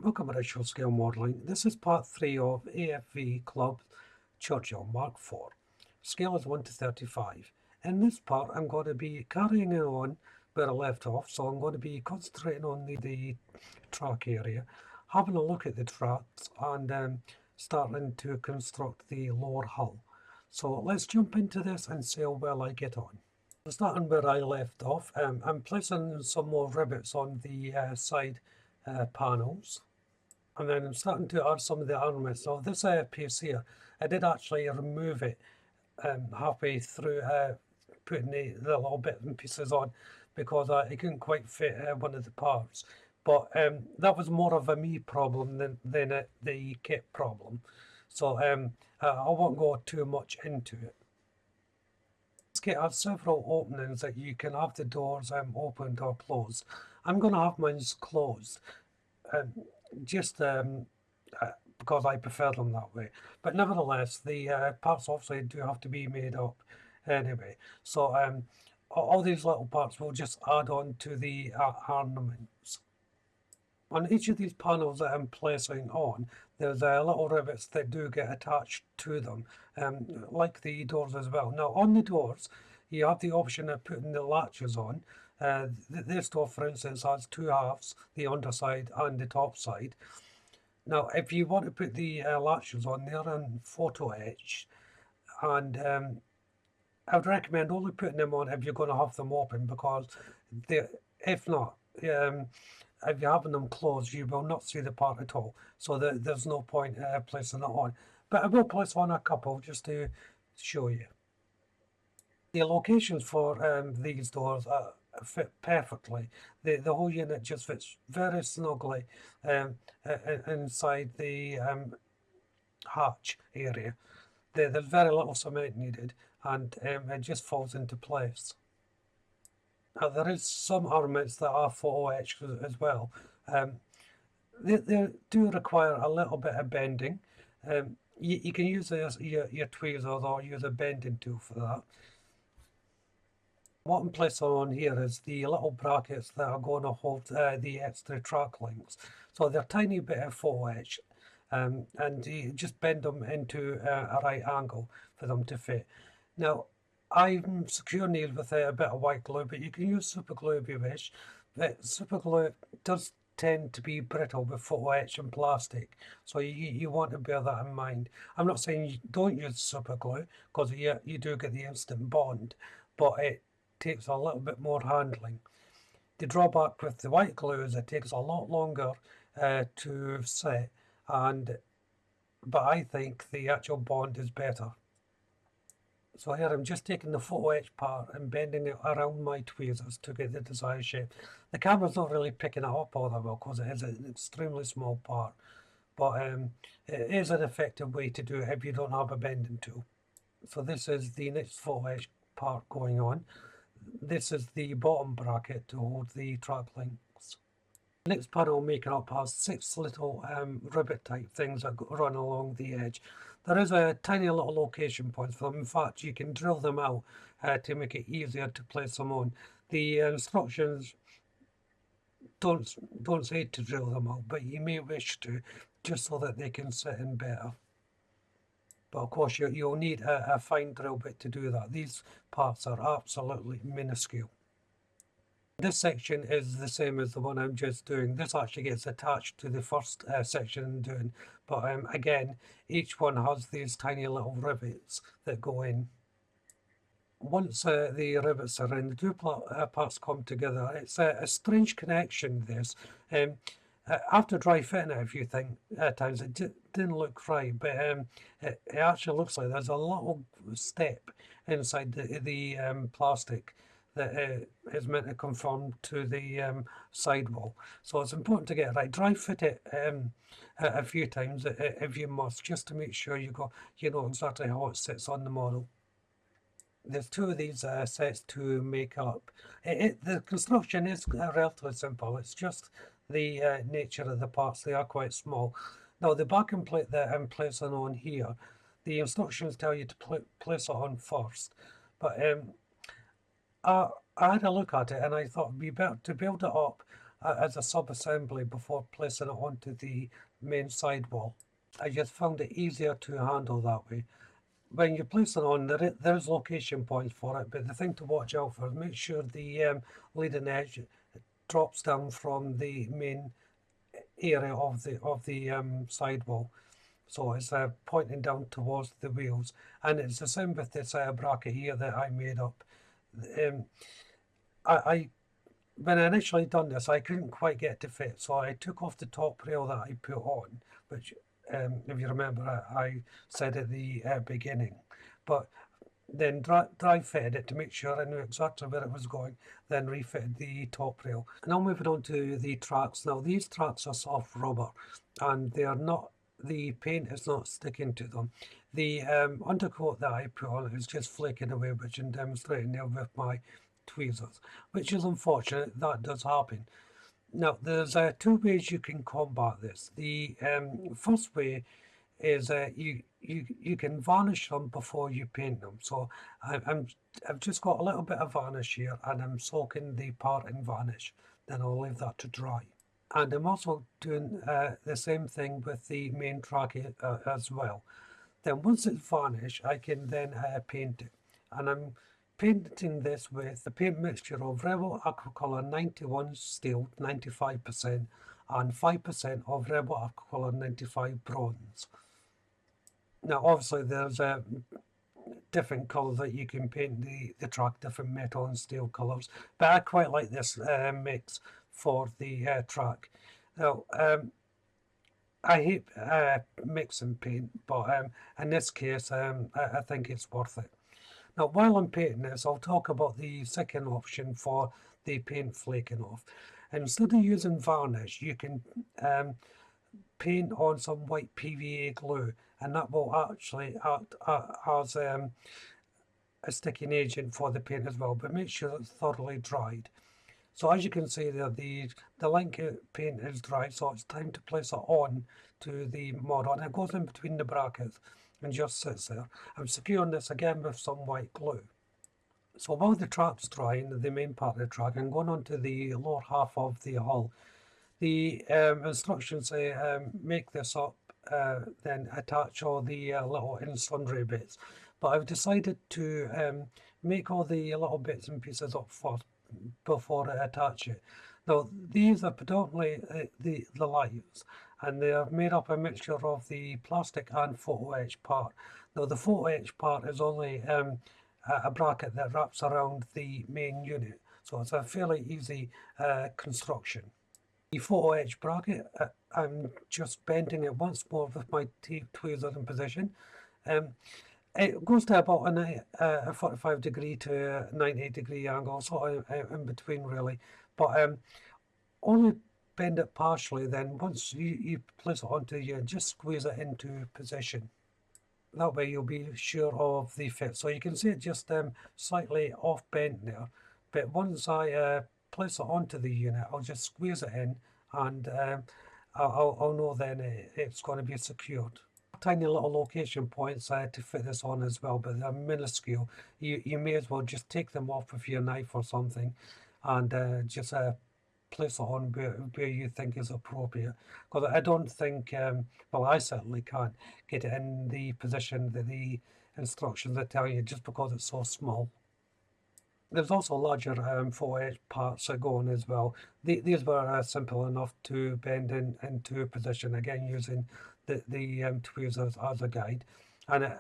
Welcome to Churchill Scale Modelling. This is part 3 of AFV Club Churchill Mark IV. Scale is 1 to 35. In this part I'm going to be carrying on where I left off, so I'm going to be concentrating on the track area, having a look at the tracks and starting to construct the lower hull. So let's jump into this and see how well I get on. Starting where I left off, I'm placing some more rivets on the side panels, and then I'm starting to add some of the armaments. So this piece here, I did actually remove it halfway through putting the little bits and pieces on because I couldn't quite fit one of the parts. But that was more of a me problem than the kit problem. So I won't go too much into it. This kit has several openings that you can have the doors opened or closed. I'm going to have mine closed, just because I prefer them that way. But nevertheless, the parts obviously do have to be made up anyway. So all these little parts will just add on to the ornaments. On each of these panels that I'm placing on, there's little rivets that do get attached to them, like the doors as well. Now on the doors, you have the option of putting the latches on. This door, for instance, has two halves, the underside and the top side. Now if you want to put the latches on, they're in photo etch, and I would recommend only putting them on if you're going to have them open, because if not, if you're having them closed, you will not see the part at all. So there's no point placing it on. But I will place on a couple just to show you. The locations for these doors fit perfectly. The whole unit just fits very snugly inside the hatch area. There's very little cement needed, and it just falls into place. Now, there is some armaments that are photo etched as well. They do require a little bit of bending. You can use your tweezers or use a bending tool for that. What I'm placing on here is the little brackets that are going to hold the extra track links. So they're tiny bit of photo etch, and you just bend them into a right angle for them to fit. Now, I'm securing these with a bit of white glue, but you can use super glue if you wish. But super glue does tend to be brittle with photo etch and plastic, so you want to bear that in mind. I'm not saying you don't use super glue, because you do get the instant bond, but it takes a little bit more handling. The drawback with the white glue is it takes a lot longer to set, but I think the actual bond is better. So here I'm just taking the photo etch part and bending it around my tweezers to get the desired shape. The camera's not really picking it up all that well because it is an extremely small part, but it is an effective way to do it if you don't have a bending tool. So this is the next photo etch part going on. This is the bottom bracket to hold the track links. The next panel making up has 6 little rivet type things that run along the edge. There is a tiny little location points for them. In fact, you can drill them out to make it easier to place them on. The instructions don't say to drill them out, but you may wish to, just so that they can sit in better. But of course you'll need a fine drill bit to do that. These parts are absolutely minuscule. This section is the same as the one I'm just doing. This actually gets attached to the first section I'm doing, but again, each one has these tiny little rivets that go in. Once the rivets are in, the two parts come together. It's a strange connection, this. After dry fitting it a few times, it didn't look right, but it actually looks like there's a little step inside the plastic that is meant to conform to the sidewall. So it's important to get it right. Dry fit it a few times if you must, just to make sure you know exactly how it sits on the model. There's 2 of these sets to make up. The construction is relatively simple. It's just the nature of the parts. They are quite small. Now the backing plate that I'm placing on here, the instructions tell you to place it on first, but I had a look at it and I thought it'd be better to build it up as a sub-assembly before placing it onto the main sidewall. I just found it easier to handle that way. When you place it on, there's location points for it, but the thing to watch out for is make sure the leading edge drops down from the main area of the sidewall, so it's pointing down towards the wheels. And it's the same with this bracket here that I made up. Um, I when I initially done this, I couldn't quite get to fit, so I took off the top rail that I put on, which, if you remember, I said at the beginning. But then dry fitted it to make sure I knew exactly where it was going, then refitted the top rail. Now moving on to the tracks. Now these tracks are soft rubber, and they are not, the paint is not sticking to them. The undercoat that I put on is just flaking away, which I'm demonstrating there with my tweezers, which is unfortunate. That does happen. Now there's two ways you can combat this. The first way is you can varnish them before you paint them. So I've just got a little bit of varnish here, and I'm soaking the part in varnish. Then I'll leave that to dry. And I'm also doing the same thing with the main track as well. Then once it's varnished, I can then paint it. And I'm painting this with the paint mixture of Rebel Aquacolor 91 Steel 95% and 5% of Rebel Aquacolor 95 Bronze. Now obviously there's different colours that you can paint the track, different metal and steel colours, but I quite like this mix for the track. Now I hate mixing paint, but in this case I think it's worth it. Now while I'm painting this, I'll talk about the second option for the paint flaking off. Instead of using varnish, you can paint on some white PVA glue, and that will actually act as a sticking agent for the paint as well, but make sure it's thoroughly dried. So as you can see there, the Lincoln paint is dry, so it's time to place it on to the model, and it goes in between the brackets and just sits there. I'm securing this again with some white glue. So while the track's drying, the main part of the track, I'm going on to the lower half of the hull. The instructions say make this up, then attach all the little and sundry bits. But I've decided to make all the little bits and pieces up first before I attach it. Now these are predominantly the lights, and they are made up a mixture of the plastic and photo etch part. Now the photo etch part is only a bracket that wraps around the main unit, so it's a fairly easy construction. The photo etch bracket, I'm just bending it once more with my tweezers in position. It goes to about a 45 degree to 90 degree angle, sort of in between really, but only bend it partially. Then once you place it onto you, just squeeze it into position. That way you'll be sure of the fit. So you can see it just slightly off bent there, but once I place it onto the unit, I'll just squeeze it in, and I'll know then it's going to be secured. Tiny little location points to fit this on as well, but they're minuscule. You may as well just take them off with your knife or something, and just place it on where you think is appropriate. Because I don't think, well, I certainly can't get it in the position that the instructions are telling you, just because it's so small. There's also larger photo etch parts that go on as well. These were simple enough to bend into position, again using the tweezers as a guide. And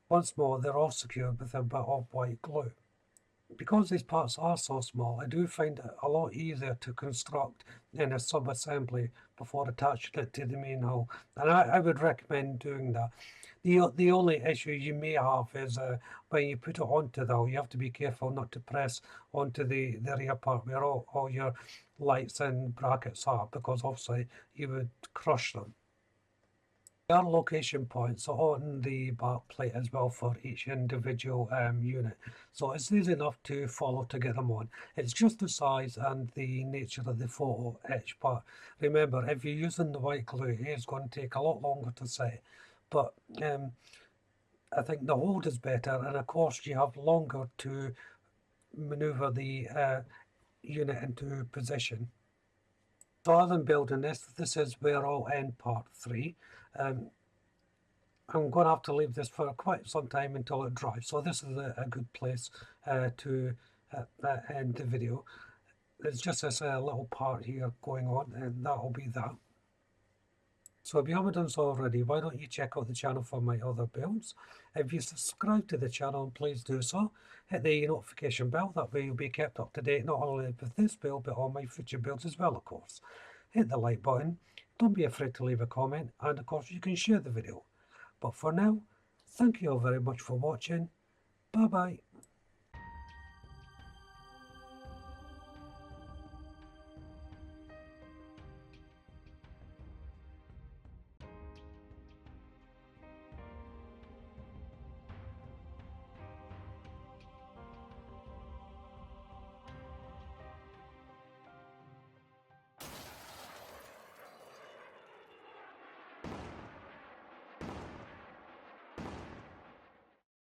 once more, they're all secured with a bit of white glue. Because these parts are so small, I do find it a lot easier to construct in a sub-assembly before attaching it to the main hull, and I would recommend doing that. The only issue you may have is when you put it onto the hull, you have to be careful not to press onto the rear part where all your lights and brackets are, because obviously you would crush them. There are location points on the back plate as well for each individual unit, so it's easy enough to follow to get them on. It's just the size and the nature of the photo etch part. Remember, if you're using the white glue, it's going to take a lot longer to set, but I think the hold is better, and of course you have longer to maneuver the unit into position. So other than building this is where I'll end part 3. I'm going to have to leave this for quite some time until it dries. So this is a good place to end the video. There's just this little part here going on, and that'll be that. So if you haven't done so already, why don't you check out the channel for my other builds? If you subscribe to the channel, please do so. Hit the notification bell, that way you'll be kept up to date not only with this build, but all my future builds as well, of course. Hit the like button, don't be afraid to leave a comment, and of course you can share the video. But for now, thank you all very much for watching. Bye bye.